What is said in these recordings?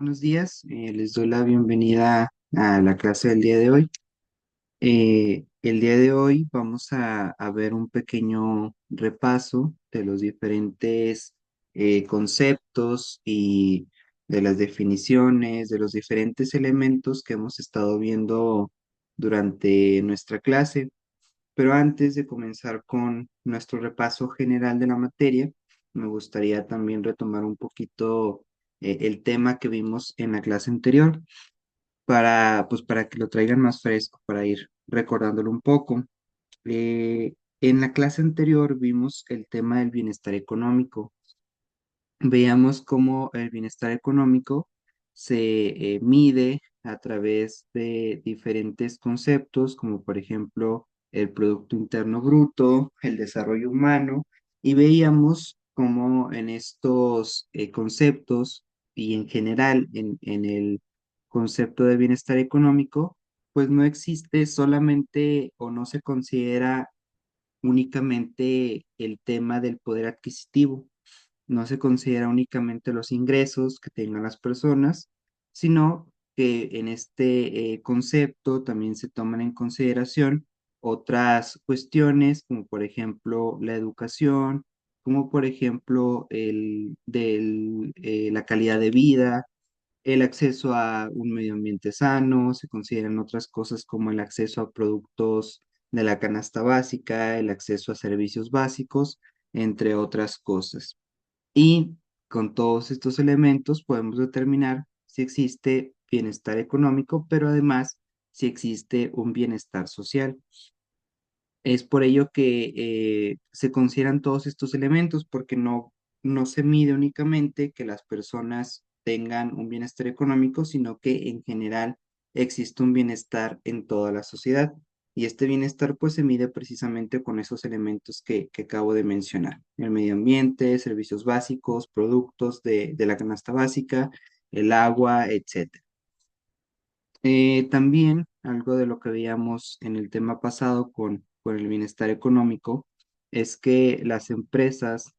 Buenos días, les doy la bienvenida a la clase del día de hoy. El día de hoy vamos a ver un pequeño repaso de los diferentes conceptos y de las definiciones, de los diferentes elementos que hemos estado viendo durante nuestra clase. Pero antes de comenzar con nuestro repaso general de la materia, me gustaría también retomar un poquito el tema que vimos en la clase anterior para que lo traigan más fresco, para ir recordándolo un poco. En la clase anterior vimos el tema del bienestar económico. Veíamos cómo el bienestar económico se mide a través de diferentes conceptos, como por ejemplo el Producto Interno Bruto, el desarrollo humano, y veíamos cómo en estos conceptos y en general en el concepto de bienestar económico, pues no existe solamente o no se considera únicamente el tema del poder adquisitivo, no se considera únicamente los ingresos que tengan las personas, sino que en este concepto también se toman en consideración otras cuestiones, como por ejemplo la educación, como por ejemplo la calidad de vida, el acceso a un medio ambiente sano, se consideran otras cosas como el acceso a productos de la canasta básica, el acceso a servicios básicos, entre otras cosas. Y con todos estos elementos podemos determinar si existe bienestar económico, pero además si existe un bienestar social. Es por ello que se consideran todos estos elementos, porque no se mide únicamente que las personas tengan un bienestar económico, sino que en general existe un bienestar en toda la sociedad. Y este bienestar pues se mide precisamente con esos elementos que acabo de mencionar: el medio ambiente, servicios básicos, productos de la canasta básica, el agua, etcétera. También algo de lo que veíamos en el tema pasado con el bienestar económico es que las empresas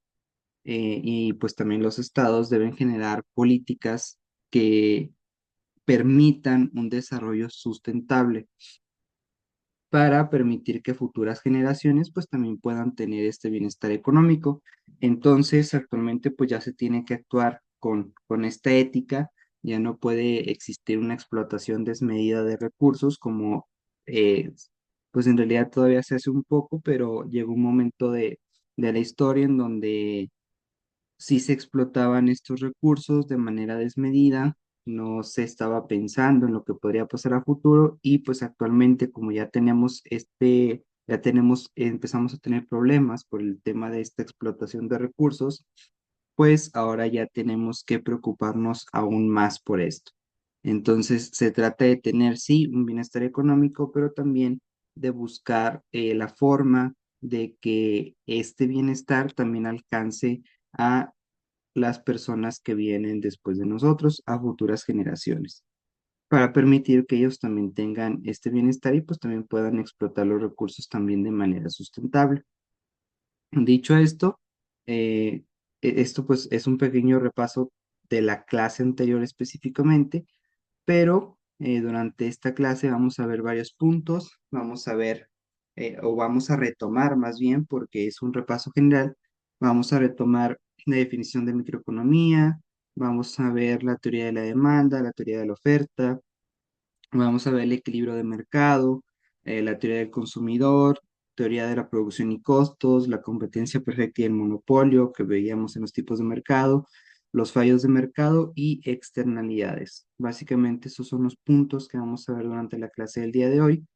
y pues también los estados deben generar políticas que permitan un desarrollo sustentable para permitir que futuras generaciones pues también puedan tener este bienestar económico. Entonces, actualmente pues ya se tiene que actuar con esta ética, ya no puede existir una explotación desmedida de recursos como eh, pues en realidad todavía se hace un poco, pero llegó un momento de la historia en donde sí se explotaban estos recursos de manera desmedida, no se estaba pensando en lo que podría pasar a futuro y pues actualmente como empezamos a tener problemas por el tema de esta explotación de recursos, pues ahora ya tenemos que preocuparnos aún más por esto. Entonces se trata de tener, sí, un bienestar económico, pero también de buscar la forma de que este bienestar también alcance a las personas que vienen después de nosotros, a futuras generaciones, para permitir que ellos también tengan este bienestar y pues también puedan explotar los recursos también de manera sustentable. Dicho esto, esto pues es un pequeño repaso de la clase anterior específicamente, pero durante esta clase vamos a ver varios puntos, vamos a ver, o vamos a retomar más bien, porque es un repaso general, vamos a retomar la definición de microeconomía, vamos a ver la teoría de la demanda, la teoría de la oferta, vamos a ver el equilibrio de mercado, la teoría del consumidor, teoría de la producción y costos, la competencia perfecta y el monopolio que veíamos en los tipos de mercado, los fallos de mercado y externalidades. Básicamente esos son los puntos que vamos a ver durante la clase del día de hoy.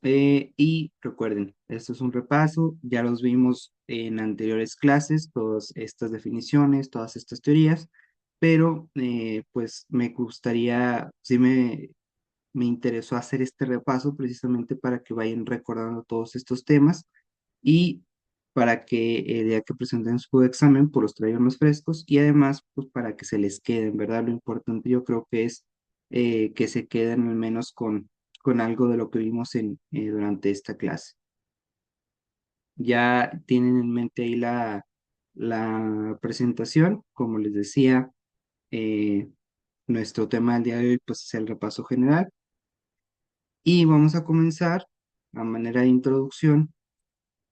Y recuerden, esto es un repaso, ya los vimos en anteriores clases, todas estas definiciones, todas estas teorías, pero pues me gustaría, me interesó hacer este repaso precisamente para que vayan recordando todos estos temas y para que el día que presenten su examen, pues los traigan más frescos y además, pues para que se les queden, ¿verdad? Lo importante yo creo que es que se queden al menos con algo de lo que vimos durante esta clase. Ya tienen en mente ahí la presentación, como les decía. Nuestro tema del día de hoy pues es el repaso general y vamos a comenzar a manera de introducción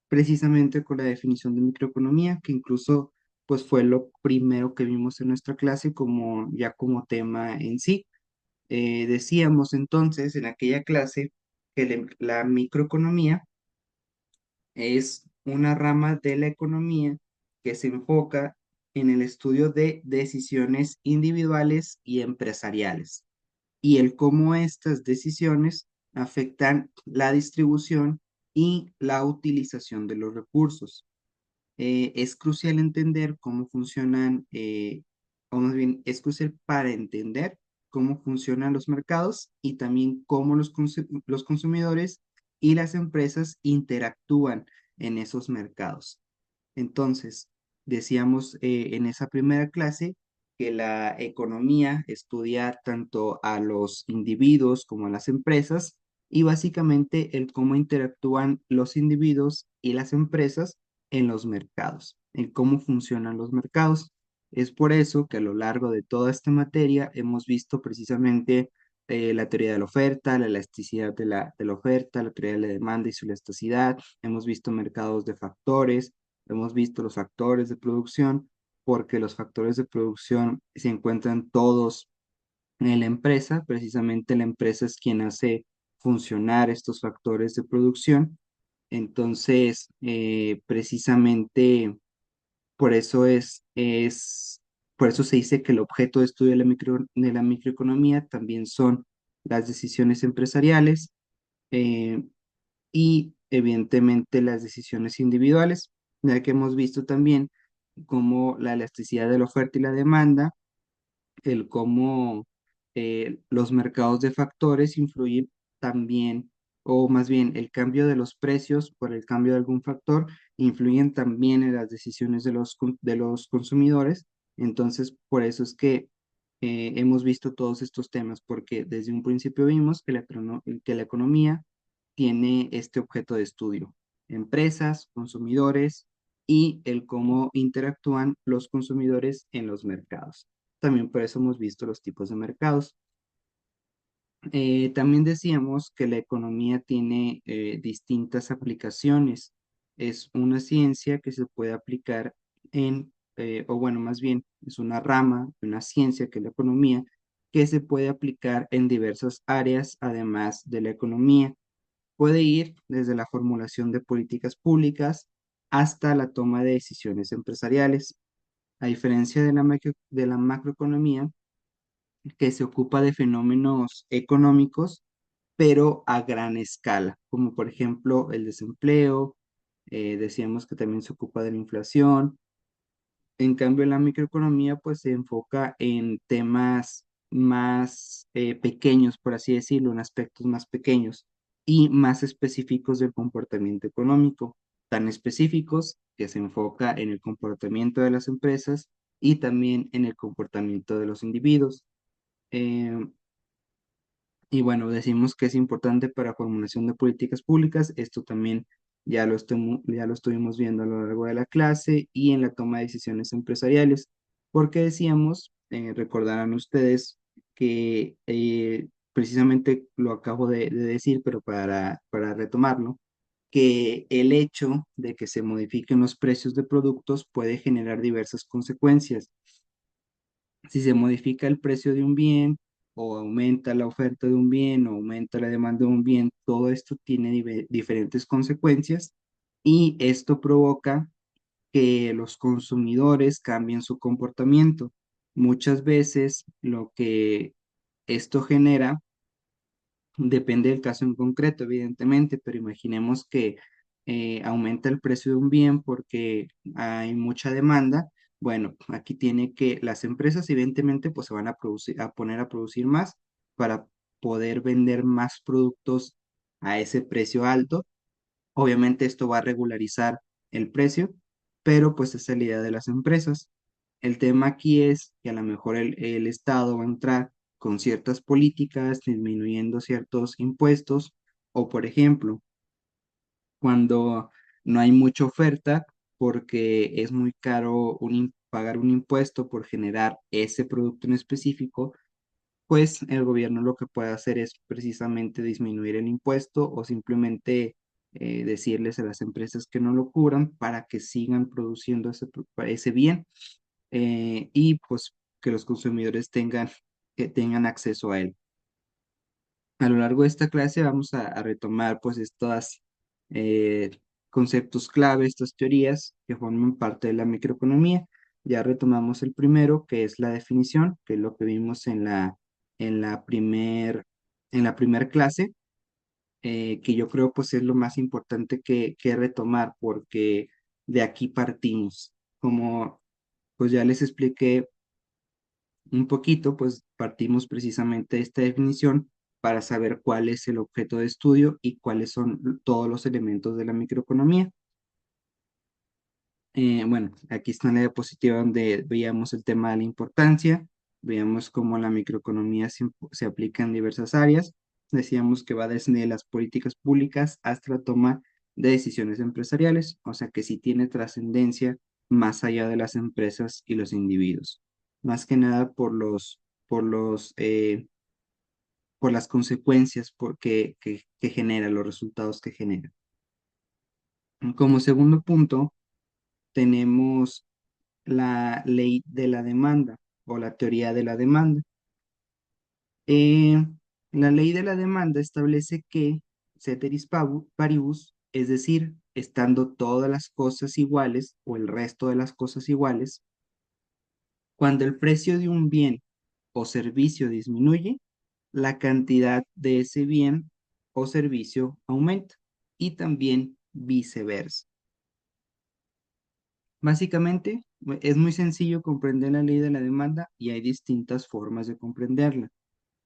precisamente con la definición de microeconomía, que incluso pues fue lo primero que vimos en nuestra clase como ya como tema en sí. Decíamos entonces en aquella clase que la microeconomía es una rama de la economía que se enfoca en el estudio de decisiones individuales y empresariales y el cómo estas decisiones afectan la distribución y la utilización de los recursos. Es crucial entender cómo funcionan, o más bien, es crucial para entender cómo funcionan los mercados y también cómo los consumidores y las empresas interactúan en esos mercados. Entonces, decíamos en esa primera clase que la economía estudia tanto a los individuos como a las empresas y básicamente el cómo interactúan los individuos y las empresas en los mercados, en cómo funcionan los mercados. Es por eso que a lo largo de toda esta materia hemos visto precisamente la teoría de la oferta, la elasticidad de la oferta, la teoría de la demanda y su elasticidad. Hemos visto mercados de factores, hemos visto los factores de producción, porque los factores de producción se encuentran todos en la empresa. Precisamente la empresa es quien hace funcionar estos factores de producción. Entonces, precisamente por eso se dice que el objeto de estudio de de la microeconomía también son las decisiones empresariales, eh, y evidentemente las decisiones individuales, ya que hemos visto también cómo la elasticidad de la oferta y la demanda, el cómo los mercados de factores influyen también, o más bien el cambio de los precios por el cambio de algún factor, influyen también en las decisiones de de los consumidores. Entonces, por eso es que hemos visto todos estos temas, porque desde un principio vimos que que la economía tiene este objeto de estudio: empresas, consumidores y el cómo interactúan los consumidores en los mercados. También por eso hemos visto los tipos de mercados. También decíamos que la economía tiene distintas aplicaciones. Es una ciencia que se puede aplicar o bueno, más bien, es una rama de una ciencia que es la economía, que se puede aplicar en diversas áreas, además de la economía. Puede ir desde la formulación de políticas públicas hasta la toma de decisiones empresariales. A diferencia de de la macroeconomía, que se ocupa de fenómenos económicos, pero a gran escala, como por ejemplo el desempleo. Decíamos que también se ocupa de la inflación. En cambio, la microeconomía pues se enfoca en temas más pequeños, por así decirlo, en aspectos más pequeños y más específicos del comportamiento económico, tan específicos que se enfoca en el comportamiento de las empresas y también en el comportamiento de los individuos. Eh, y bueno, decimos que es importante para formulación de políticas públicas. Esto también ya lo estuvimos viendo a lo largo de la clase y en la toma de decisiones empresariales, porque decíamos, recordarán ustedes que precisamente lo acabo de decir, pero para retomarlo, que el hecho de que se modifiquen los precios de productos puede generar diversas consecuencias. Si se modifica el precio de un bien o aumenta la oferta de un bien o aumenta la demanda de un bien, todo esto tiene diferentes consecuencias y esto provoca que los consumidores cambien su comportamiento. Muchas veces lo que esto genera depende del caso en concreto, evidentemente, pero imaginemos que aumenta el precio de un bien porque hay mucha demanda. Bueno, aquí tiene que las empresas evidentemente pues se van a a poner a producir más para poder vender más productos a ese precio alto. Obviamente esto va a regularizar el precio, pero pues esa es la idea de las empresas. El tema aquí es que a lo mejor el Estado va a entrar con ciertas políticas, disminuyendo ciertos impuestos, o por ejemplo, cuando no hay mucha oferta porque es muy caro pagar un impuesto por generar ese producto en específico, pues el gobierno lo que puede hacer es precisamente disminuir el impuesto o simplemente decirles a las empresas que no lo cubran para que sigan produciendo ese bien, y pues que los consumidores que tengan acceso a él. A lo largo de esta clase vamos a retomar pues estos eh, conceptos clave, estas teorías que forman parte de la microeconomía. Ya retomamos el primero, que es la definición, que es lo que vimos en la primer, en la primer clase, que yo creo pues es lo más importante que retomar porque de aquí partimos. Como pues ya les expliqué un poquito, pues partimos precisamente de esta definición para saber cuál es el objeto de estudio y cuáles son todos los elementos de la microeconomía. Bueno, aquí está en la diapositiva donde veíamos el tema de la importancia, veíamos cómo la microeconomía se aplica en diversas áreas, decíamos que va desde las políticas públicas hasta la toma de decisiones empresariales, o sea que sí tiene trascendencia más allá de las empresas y los individuos, más que nada por por las consecuencias que genera, los resultados que genera. Como segundo punto, tenemos la ley de la demanda o la teoría de la demanda. Eh, la ley de la demanda establece que ceteris paribus, es decir, estando todas las cosas iguales o el resto de las cosas iguales, cuando el precio de un bien o servicio disminuye, la cantidad de ese bien o servicio aumenta y también viceversa. Básicamente, es muy sencillo comprender la ley de la demanda y hay distintas formas de comprenderla.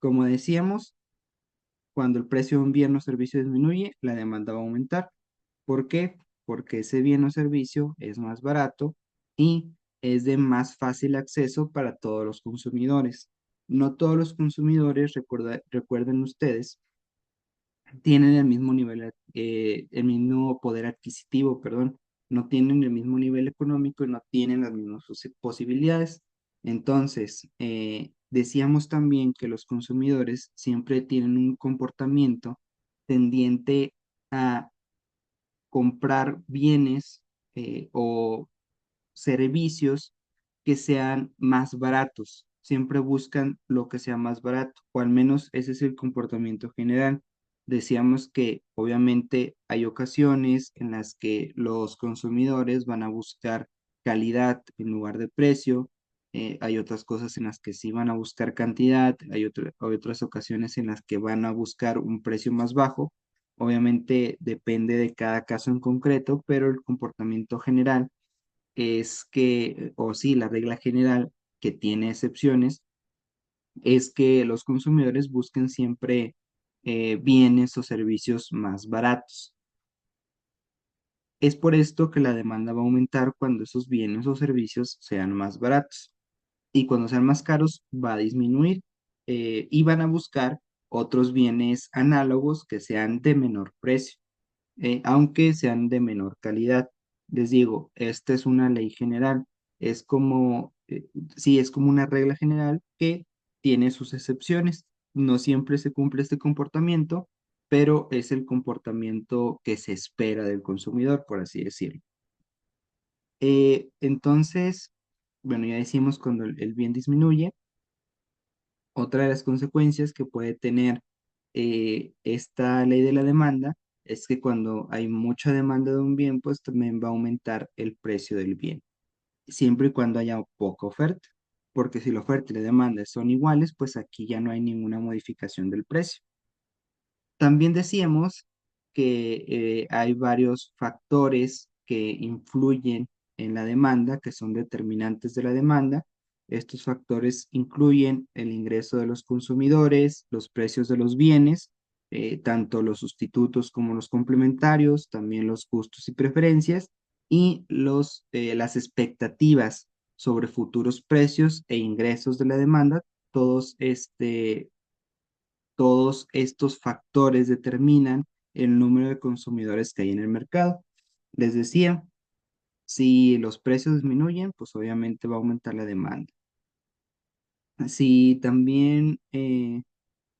Como decíamos, cuando el precio de un bien o servicio disminuye, la demanda va a aumentar. ¿Por qué? Porque ese bien o servicio es más barato y es de más fácil acceso para todos los consumidores. No todos los consumidores, recuerden ustedes, tienen el mismo nivel, el mismo poder adquisitivo, perdón, no tienen el mismo nivel económico y no tienen las mismas posibilidades. Entonces, decíamos también que los consumidores siempre tienen un comportamiento tendiente a comprar bienes o servicios que sean más baratos. Siempre buscan lo que sea más barato, o al menos ese es el comportamiento general. Decíamos que obviamente hay ocasiones en las que los consumidores van a buscar calidad en lugar de precio. Hay otras cosas en las que sí van a buscar cantidad, hay otras ocasiones en las que van a buscar un precio más bajo. Obviamente depende de cada caso en concreto, pero el comportamiento general es que, o sí, la regla general que tiene excepciones, es que los consumidores busquen siempre bienes o servicios más baratos. Es por esto que la demanda va a aumentar cuando esos bienes o servicios sean más baratos y cuando sean más caros va a disminuir, y van a buscar otros bienes análogos que sean de menor precio, aunque sean de menor calidad. Les digo, esta es una ley general, es como, sí, es como una regla general que tiene sus excepciones. No siempre se cumple este comportamiento, pero es el comportamiento que se espera del consumidor, por así decirlo. Entonces, bueno, ya decimos cuando el bien disminuye, otra de las consecuencias que puede tener esta ley de la demanda es que cuando hay mucha demanda de un bien, pues también va a aumentar el precio del bien, siempre y cuando haya poca oferta, porque si la oferta y la demanda son iguales, pues aquí ya no hay ninguna modificación del precio. También decíamos que hay varios factores que influyen en la demanda, que son determinantes de la demanda. Estos factores incluyen el ingreso de los consumidores, los precios de los bienes, tanto los sustitutos como los complementarios, también los gustos y preferencias, y las expectativas sobre futuros precios e ingresos de la demanda. Todos todos estos factores determinan el número de consumidores que hay en el mercado. Les decía, si los precios disminuyen, pues obviamente va a aumentar la demanda. Si también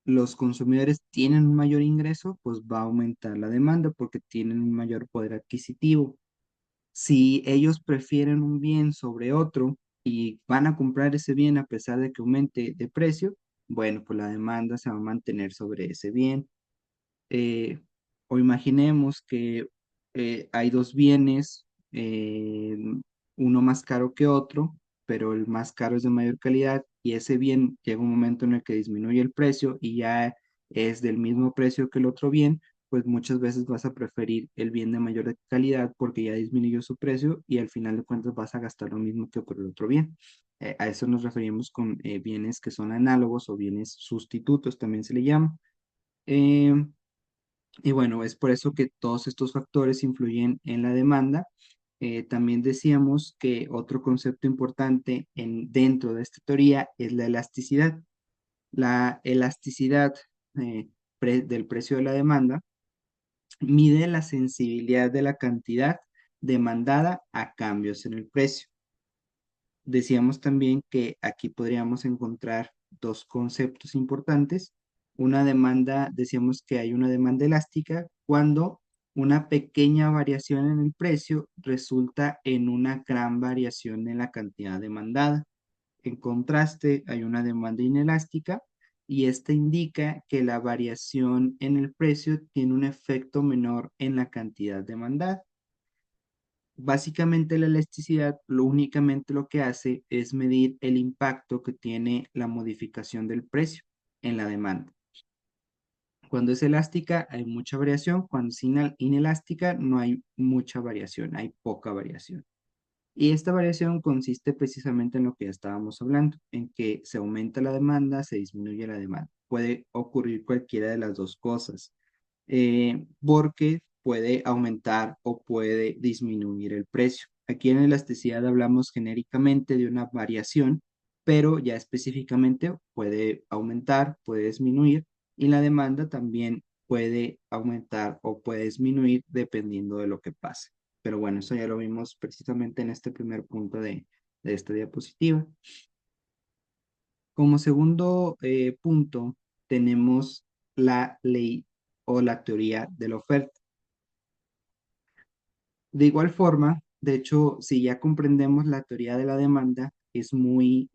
los consumidores tienen un mayor ingreso, pues va a aumentar la demanda porque tienen un mayor poder adquisitivo. Si ellos prefieren un bien sobre otro y van a comprar ese bien a pesar de que aumente de precio, bueno, pues la demanda se va a mantener sobre ese bien. eh, o imaginemos que hay dos bienes, uno más caro que otro, pero el más caro es de mayor calidad y ese bien llega un momento en el que disminuye el precio y ya es del mismo precio que el otro bien, pues muchas veces vas a preferir el bien de mayor calidad porque ya disminuyó su precio y al final de cuentas vas a gastar lo mismo que por el otro bien. A eso nos referimos con bienes que son análogos o bienes sustitutos, también se le llama. Em, y bueno, es por eso que todos estos factores influyen en la demanda. También decíamos que otro concepto importante dentro de esta teoría es la elasticidad. La elasticidad del precio de la demanda mide la sensibilidad de la cantidad demandada a cambios en el precio. Decíamos también que aquí podríamos encontrar dos conceptos importantes. Una demanda, decíamos que hay una demanda elástica cuando una pequeña variación en el precio resulta en una gran variación en la cantidad demandada. En contraste, hay una demanda inelástica y esta indica que la variación en el precio tiene un efecto menor en la cantidad demandada. Básicamente la elasticidad únicamente lo que hace es medir el impacto que tiene la modificación del precio en la demanda. Cuando es elástica hay mucha variación, cuando es inelástica no hay mucha variación, hay poca variación. Y esta variación consiste precisamente en lo que ya estábamos hablando, en que se aumenta la demanda, se disminuye la demanda. Puede ocurrir cualquiera de las dos cosas, porque puede aumentar o puede disminuir el precio. Aquí en elasticidad hablamos genéricamente de una variación, pero ya específicamente puede aumentar, puede disminuir, y la demanda también puede aumentar o puede disminuir dependiendo de lo que pase. Pero bueno, eso ya lo vimos precisamente en este primer punto de esta diapositiva. Como segundo punto, tenemos la ley o la teoría de la oferta. De igual forma, de hecho, si ya comprendemos la teoría de la demanda, es muy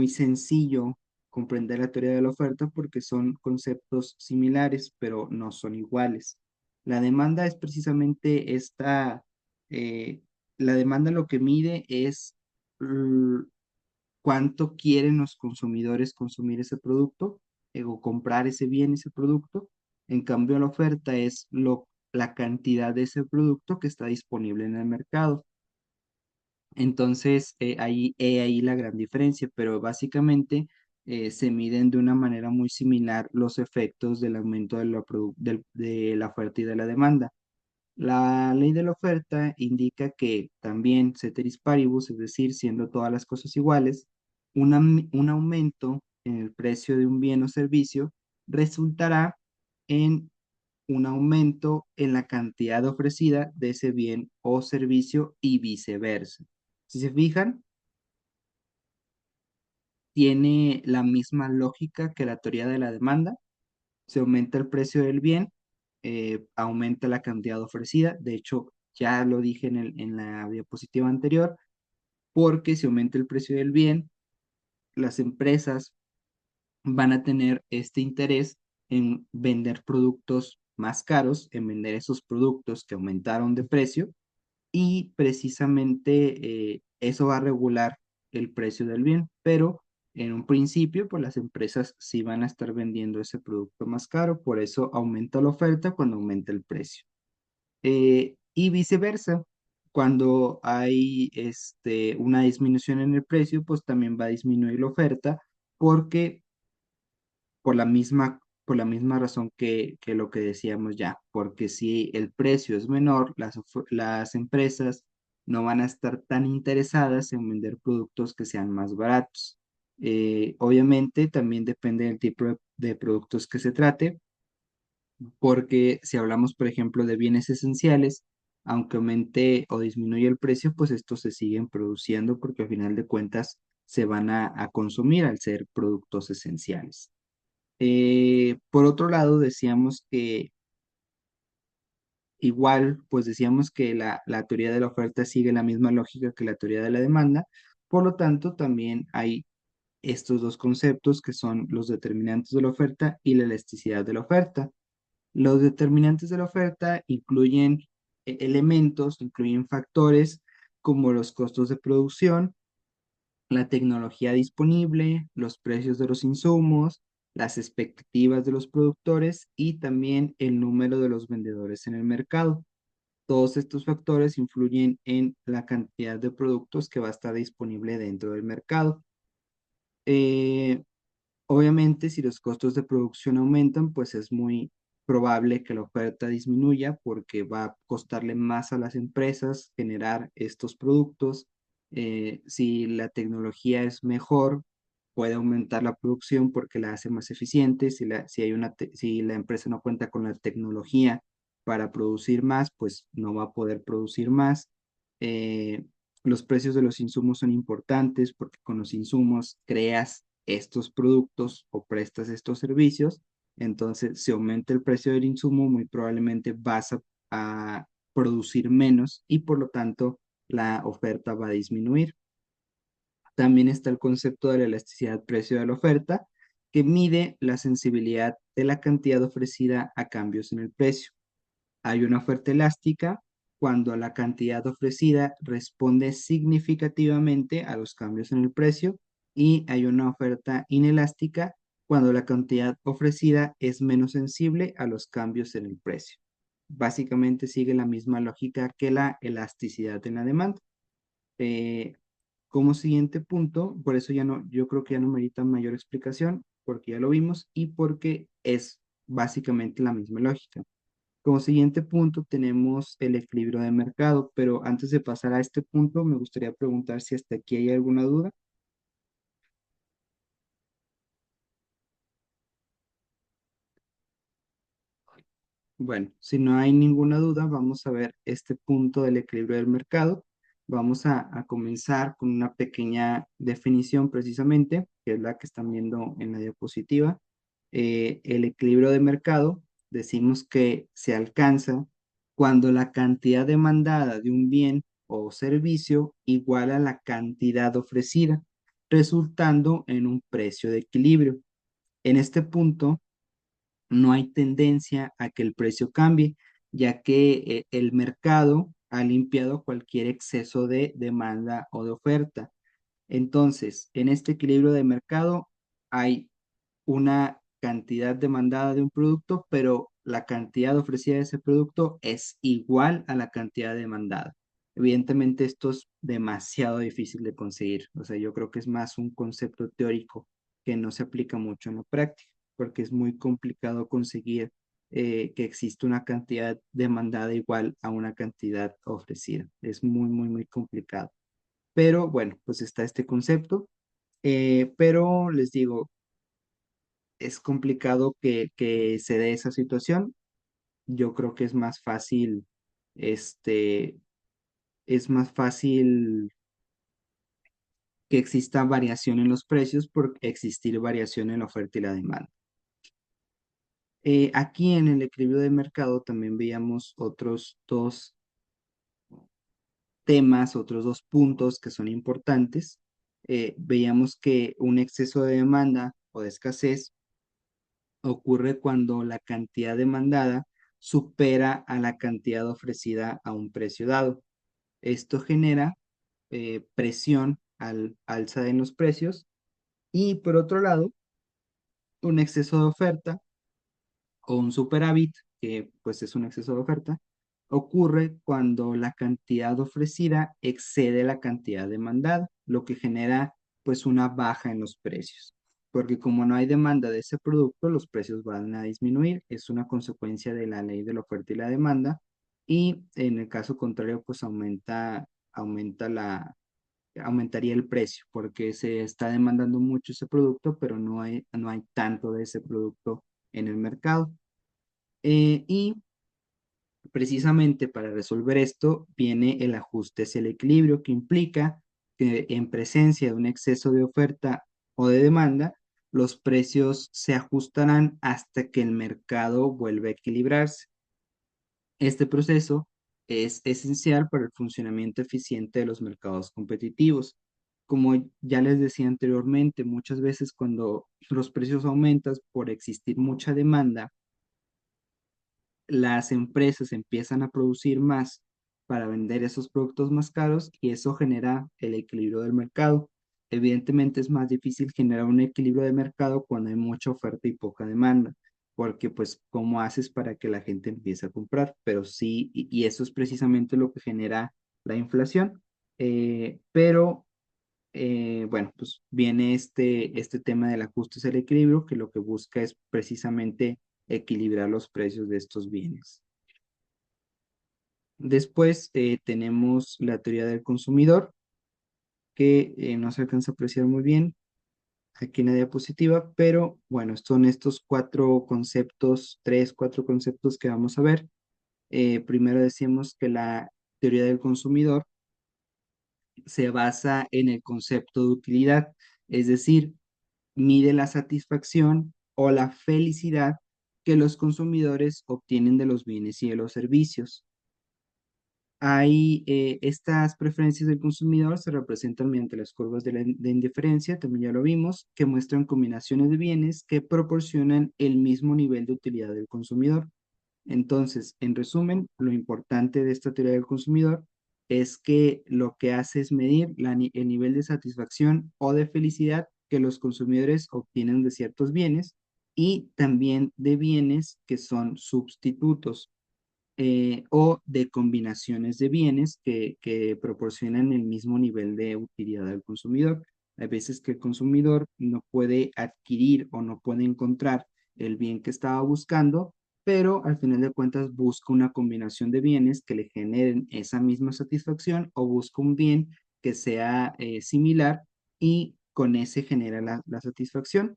sencillo comprender la teoría de la oferta porque son conceptos similares, pero no son iguales. La demanda es precisamente eh, la demanda lo que mide es l- cuánto quieren los consumidores consumir ese producto o comprar ese bien, ese producto. En cambio, la oferta es la cantidad de ese producto que está disponible en el mercado. Entonces, ahí la gran diferencia, pero básicamente se miden de una manera muy similar los efectos del aumento de la oferta y de la demanda. La ley de la oferta indica que también, ceteris paribus, es decir, siendo todas las cosas iguales, un aumento en el precio de un bien o servicio resultará en un aumento en la cantidad ofrecida de ese bien o servicio y viceversa. Si se fijan, tiene la misma lógica que la teoría de la demanda. Se aumenta el precio del bien, aumenta la cantidad ofrecida. De hecho, ya lo dije en la diapositiva anterior, porque si aumenta el precio del bien, las empresas van a tener este interés en vender productos más caros, en vender esos productos que aumentaron de precio y precisamente eso va a regular el precio del bien, pero en un principio, pues las empresas sí van a estar vendiendo ese producto más caro, por eso aumenta la oferta cuando aumenta el precio. Y viceversa, cuando hay una disminución en el precio, pues también va a disminuir la oferta porque por la misma razón que lo que decíamos ya, porque si el precio es menor, las empresas no van a estar tan interesadas en vender productos que sean más baratos. Obviamente también depende del tipo de productos que se trate, porque si hablamos, por ejemplo, de bienes esenciales, aunque aumente o disminuya el precio, pues estos se siguen produciendo porque al final de cuentas se van a consumir al ser productos esenciales. Por otro lado, decíamos que igual, pues decíamos que la teoría de la oferta sigue la misma lógica que la teoría de la demanda, por lo tanto, también hay estos dos conceptos que son los determinantes de la oferta y la elasticidad de la oferta. Los determinantes de la oferta incluyen elementos, incluyen factores como los costos de producción, la tecnología disponible, los precios de los insumos, las expectativas de los productores y también el número de los vendedores en el mercado. Todos estos factores influyen en la cantidad de productos que va a estar disponible dentro del mercado. Eh, Obviamente, si los costos de producción aumentan, pues es muy probable que la oferta disminuya porque va a costarle más a las empresas generar estos productos. Si la tecnología es mejor, puede aumentar la producción porque la hace más eficiente. Si la empresa no cuenta con la tecnología para producir más, pues no va a poder producir más. Eh, los precios de los insumos son importantes porque con los insumos creas estos productos o prestas estos servicios. Entonces, si aumenta el precio del insumo, muy probablemente vas a producir menos y por lo tanto la oferta va a disminuir. También está el concepto de la elasticidad precio de la oferta, que mide la sensibilidad de la cantidad ofrecida a cambios en el precio. Hay una oferta elástica cuando la cantidad ofrecida responde significativamente a los cambios en el precio y hay una oferta inelástica cuando la cantidad ofrecida es menos sensible a los cambios en el precio. Básicamente sigue la misma lógica que la elasticidad en la demanda. Eh, Como siguiente punto, por eso ya no, yo creo que ya no merita mayor explicación, porque ya lo vimos y porque es básicamente la misma lógica. Como siguiente punto tenemos el equilibrio de mercado, pero antes de pasar a este punto, me gustaría preguntar si hasta aquí hay alguna duda. Bueno, si no hay ninguna duda, vamos a ver este punto del equilibrio del mercado. Vamos a comenzar con una pequeña definición precisamente, que es la que están viendo en la diapositiva. El equilibrio de mercado, decimos que se alcanza cuando la cantidad demandada de un bien o servicio iguala la cantidad ofrecida, resultando en un precio de equilibrio. En este punto, no hay tendencia a que el precio cambie, ya que el mercado ha limpiado cualquier exceso de demanda o de oferta. Entonces, en este equilibrio de mercado hay una cantidad demandada de un producto, pero la cantidad ofrecida de ese producto es igual a la cantidad demandada. Evidentemente, esto es demasiado difícil de conseguir. O sea, yo creo que es más un concepto teórico que no se aplica mucho en la práctica, porque es muy complicado conseguir que exista una cantidad demandada igual a una cantidad ofrecida. Es muy, muy, muy complicado. Pero bueno, pues está este concepto. Pero les digo, es complicado que se dé esa situación. Yo creo que este, es más fácil que exista variación en los precios por existir variación en la oferta y la demanda. Aquí en el equilibrio de mercado también veíamos otros dos temas, otros dos puntos que son importantes. Veíamos que un exceso de demanda o de escasez ocurre cuando la cantidad demandada supera a la cantidad ofrecida a un precio dado. Esto genera presión al alza en los precios y por otro lado, un exceso de oferta o un superávit, que pues es un exceso de oferta, ocurre cuando la cantidad ofrecida excede la cantidad demandada, lo que genera pues una baja en los precios. Porque como no hay demanda de ese producto, los precios van a disminuir. Es una consecuencia de la ley de la oferta y la demanda. Y en el caso contrario, pues aumentaría el precio porque se está demandando mucho ese producto, pero no hay tanto de ese producto en el mercado. Y precisamente para resolver esto viene el ajuste hacia el equilibrio, que implica que en presencia de un exceso de oferta o de demanda, los precios se ajustarán hasta que el mercado vuelva a equilibrarse. Este proceso es esencial para el funcionamiento eficiente de los mercados competitivos. Como ya les decía anteriormente, muchas veces cuando los precios aumentan por existir mucha demanda, las empresas empiezan a producir más para vender esos productos más caros y eso genera el equilibrio del mercado. Evidentemente es más difícil generar un equilibrio de mercado cuando hay mucha oferta y poca demanda, porque pues ¿cómo haces para que la gente empiece a comprar? Pero sí, y eso es precisamente lo que genera la inflación. Pero bueno, pues viene este tema del ajuste al equilibrio, que lo que busca es precisamente equilibrar los precios de estos bienes. Después tenemos la teoría del consumidor, que no se alcanza a apreciar muy bien aquí en la diapositiva, pero bueno, son estos cuatro conceptos, tres, cuatro conceptos que vamos a ver. Primero decíamos que la teoría del consumidor se basa en el concepto de utilidad, es decir, mide la satisfacción o la felicidad que los consumidores obtienen de los bienes y de los servicios. Hay estas preferencias del consumidor se representan mediante las curvas de indiferencia, también ya lo vimos, que muestran combinaciones de bienes que proporcionan el mismo nivel de utilidad del consumidor. Entonces, en resumen, lo importante de esta teoría del consumidor es que lo que hace es medir el nivel de satisfacción o de felicidad que los consumidores obtienen de ciertos bienes y también de bienes que son sustitutos o de combinaciones de bienes que proporcionan el mismo nivel de utilidad al consumidor. Hay veces que el consumidor no puede adquirir o no puede encontrar el bien que estaba buscando, pero al final de cuentas busca una combinación de bienes que le generen esa misma satisfacción o busca un bien que sea similar y con ese genera la satisfacción.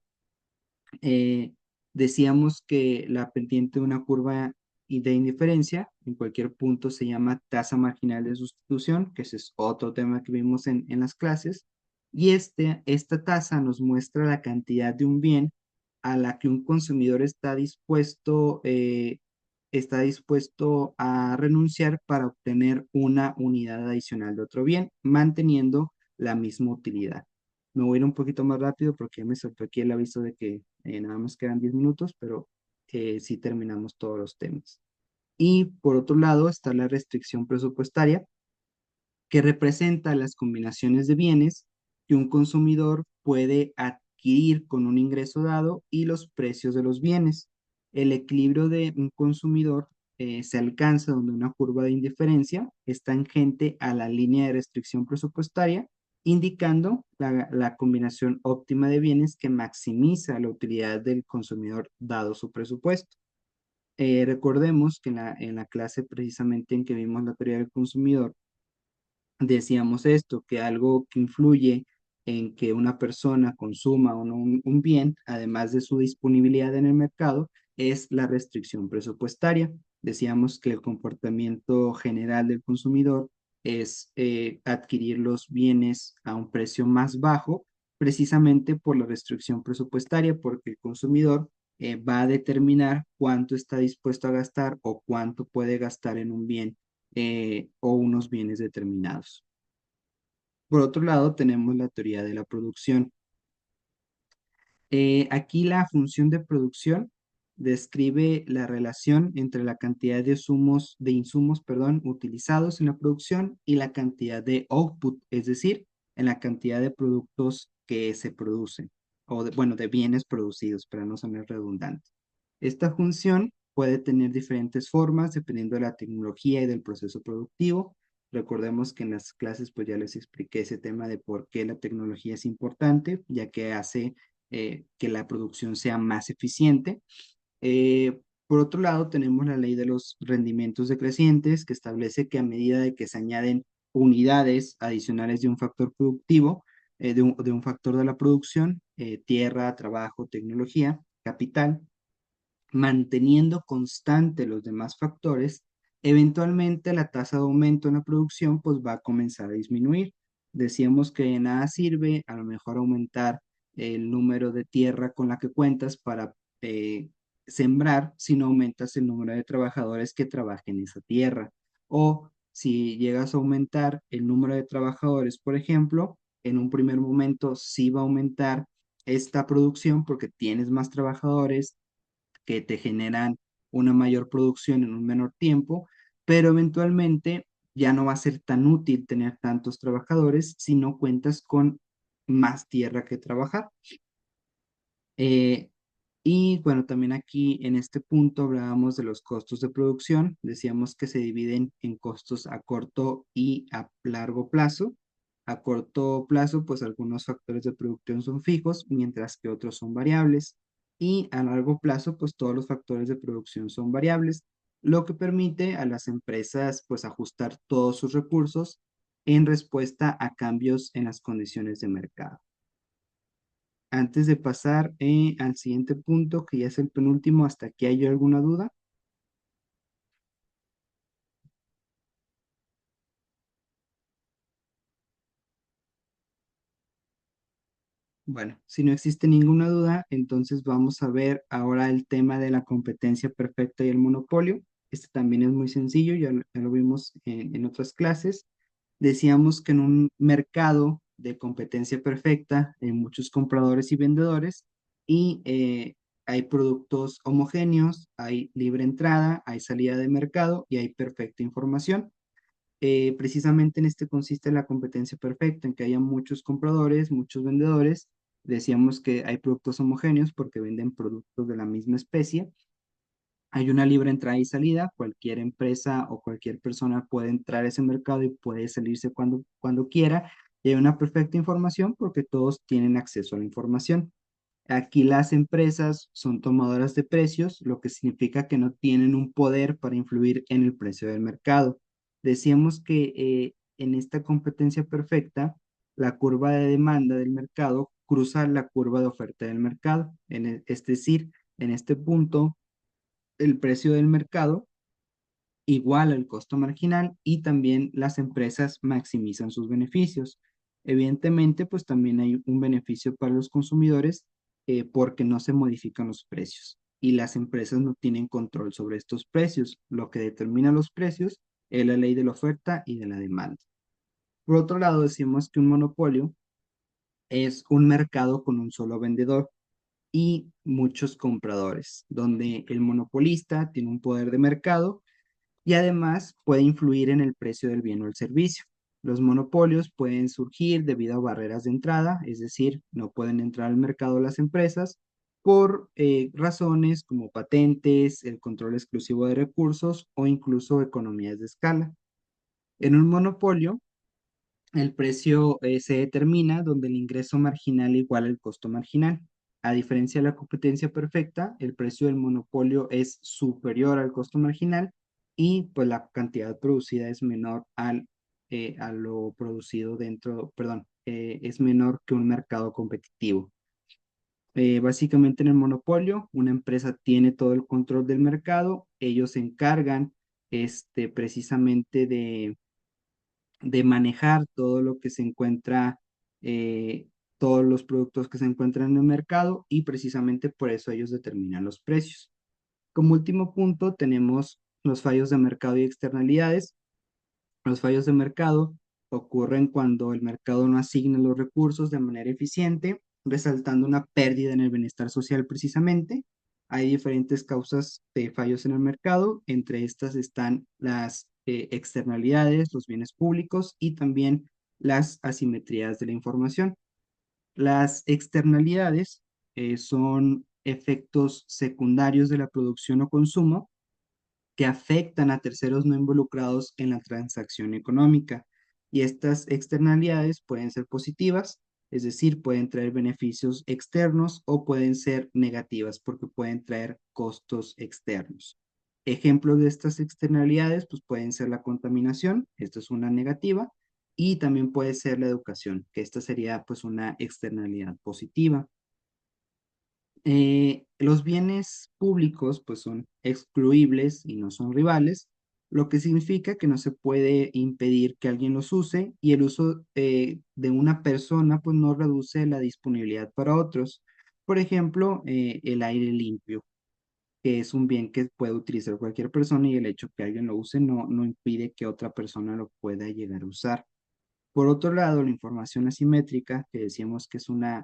eh, Decíamos que la pendiente de una curva y de indiferencia en cualquier punto se llama tasa marginal de sustitución, que ese es otro tema que vimos en las clases, y esta tasa nos muestra la cantidad de un bien a la que un consumidor está dispuesto a renunciar para obtener una unidad adicional de otro bien, manteniendo la misma utilidad. Me voy a ir un poquito más rápido porque ya me saltó aquí el aviso de que nada más quedan 10 minutos, pero sí terminamos todos los temas. Y por otro lado está la restricción presupuestaria, que representa las combinaciones de bienes que un consumidor puede adquirir con un ingreso dado y los precios de los bienes. El equilibrio de un consumidor se alcanza donde una curva de indiferencia es tangente a la línea de restricción presupuestaria, indicando la combinación óptima de bienes que maximiza la utilidad del consumidor dado su presupuesto. Recordemos que en la clase precisamente en que vimos la teoría del consumidor, decíamos esto, que algo que influye en que una persona consuma o no un bien, además de su disponibilidad en el mercado, es la restricción presupuestaria. Decíamos que el comportamiento general del consumidor es adquirir los bienes a un precio más bajo, precisamente por la restricción presupuestaria, porque el consumidor va a determinar cuánto está dispuesto a gastar o cuánto puede gastar en un bien o unos bienes determinados. Por otro lado, tenemos la teoría de la producción. Aquí la función de producción describe la relación entre la cantidad de insumos, perdón, utilizados en la producción y la cantidad de output, es decir, en la cantidad de productos que se producen, o bueno, de bienes producidos, para no sonar redundante. Esta función puede tener diferentes formas dependiendo de la tecnología y del proceso productivo. Recordemos que en las clases pues ya les expliqué ese tema de por qué la tecnología es importante, ya que hace que la producción sea más eficiente. Por otro lado, tenemos la ley de los rendimientos decrecientes, que establece que a medida de que se añaden unidades adicionales de un factor productivo, de un factor de la producción, tierra, trabajo, tecnología, capital, manteniendo constante los demás factores, eventualmente la tasa de aumento en la producción pues va a comenzar a disminuir. Decíamos que de nada sirve a lo mejor aumentar el número de tierra con la que cuentas para sembrar si no aumentas el número de trabajadores que trabajen esa tierra. O si llegas a aumentar el número de trabajadores, por ejemplo, en un primer momento sí va a aumentar esta producción porque tienes más trabajadores que te generan una mayor producción en un menor tiempo, pero eventualmente ya no va a ser tan útil tener tantos trabajadores si no cuentas con más tierra que trabajar. Eh, y bueno, también aquí en este punto hablábamos de los costos de producción. Decíamos que se dividen en costos a corto y a largo plazo. A corto plazo, pues algunos factores de producción son fijos, mientras que otros son variables. Y a largo plazo, pues todos los factores de producción son variables, lo que permite a las empresas pues ajustar todos sus recursos en respuesta a cambios en las condiciones de mercado. Antes de pasar al siguiente punto, que ya es el penúltimo, ¿hasta aquí hay alguna duda? Bueno, si no existe ninguna duda, entonces vamos a ver ahora el tema de la competencia perfecta y el monopolio. Este también es muy sencillo, ya lo vimos en otras clases. Decíamos que en un mercado de competencia perfecta hay muchos compradores y vendedores y hay productos homogéneos, hay libre entrada, hay salida de mercado y hay perfecta información. Precisamente en este consiste la competencia perfecta, en que haya muchos compradores, muchos vendedores. Decíamos que hay productos homogéneos porque venden productos de la misma especie. Hay una libre entrada y salida. Cualquier empresa o cualquier persona puede entrar a ese mercado y puede salirse cuando quiera. Y hay una perfecta información porque todos tienen acceso a la información. Aquí las empresas son tomadoras de precios, lo que significa que no tienen un poder para influir en el precio del mercado. Decíamos que en esta competencia perfecta, la curva de demanda del mercado cruza la curva de oferta del mercado. Es decir, en este punto, el precio del mercado igual al costo marginal y también las empresas maximizan sus beneficios. Evidentemente, pues también hay un beneficio para los consumidores porque no se modifican los precios y las empresas no tienen control sobre estos precios. Lo que determina los precios es la ley de la oferta y de la demanda. Por otro lado, decimos que un monopolio es un mercado con un solo vendedor y muchos compradores, donde el monopolista tiene un poder de mercado y además puede influir en el precio del bien o el servicio. Los monopolios pueden surgir debido a barreras de entrada, es decir, no pueden entrar al mercado las empresas por razones como patentes, el control exclusivo de recursos o incluso economías de escala. En un monopolio, el precio se determina donde el ingreso marginal iguala el costo marginal. A diferencia de la competencia perfecta, el precio del monopolio es superior al costo marginal y pues la cantidad producida es menor a lo producido dentro, perdón, es menor que un mercado competitivo. Básicamente en el monopolio, una empresa tiene todo el control del mercado, ellos se encargan precisamente de manejar todo lo que se encuentra, todos los productos que se encuentran en el mercado y precisamente por eso ellos determinan los precios. Como último punto tenemos los fallos de mercado y externalidades. Los fallos de mercado ocurren cuando el mercado no asigna los recursos de manera eficiente, resaltando una pérdida en el bienestar social precisamente. Hay diferentes causas de fallos en el mercado, entre estas están las externalidades, los bienes públicos y también las asimetrías de la información. Las externalidades son efectos secundarios de la producción o consumo que afectan a terceros no involucrados en la transacción económica. Y estas externalidades pueden ser positivas, es decir, pueden traer beneficios externos o pueden ser negativas porque pueden traer costos externos. Ejemplos de estas externalidades pues pueden ser la contaminación, esto es una negativa, y también puede ser la educación, que esta sería pues una externalidad positiva. Los bienes públicos pues son excluibles y no son rivales. lo que significa que no se puede impedir que alguien los use y el uso de una persona pues no reduce la disponibilidad para otros. Por ejemplo, el aire limpio, que es un bien que puede utilizar cualquier persona y el hecho que alguien lo use no impide que otra persona lo pueda llegar a usar. Por otro lado, la información asimétrica, que decíamos que es una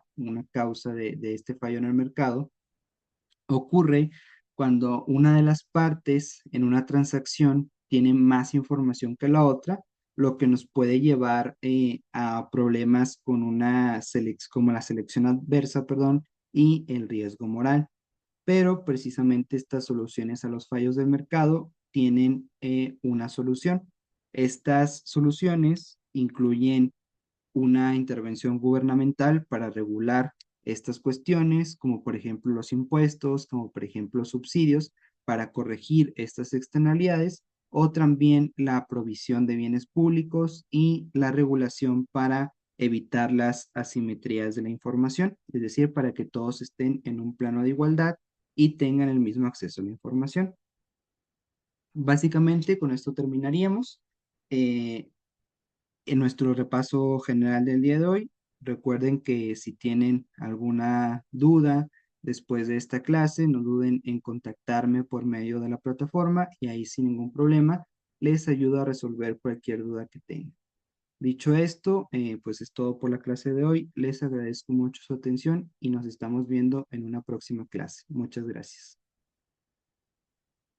causa de este fallo en el mercado, ocurre cuando una de las partes en una transacción tiene más información que la otra, lo que nos puede llevar a problemas con como la selección adversa, perdón, y el riesgo moral. Pero precisamente estas soluciones a los fallos del mercado tienen una solución. Estas soluciones incluyen una intervención gubernamental para regular estas cuestiones, como por ejemplo los impuestos, como por ejemplo subsidios, para corregir estas externalidades, o también la provisión de bienes públicos y la regulación para evitar las asimetrías de la información, es decir, para que todos estén en un plano de igualdad y tengan el mismo acceso a la información. Básicamente, con esto terminaríamos. Eh, en nuestro repaso general del día de hoy, recuerden que si tienen alguna duda después de esta clase, no duden en contactarme por medio de la plataforma y ahí sin ningún problema les ayudo a resolver cualquier duda que tengan. Dicho esto, pues es todo por la clase de hoy. Les agradezco mucho su atención y nos estamos viendo en una próxima clase. Muchas gracias.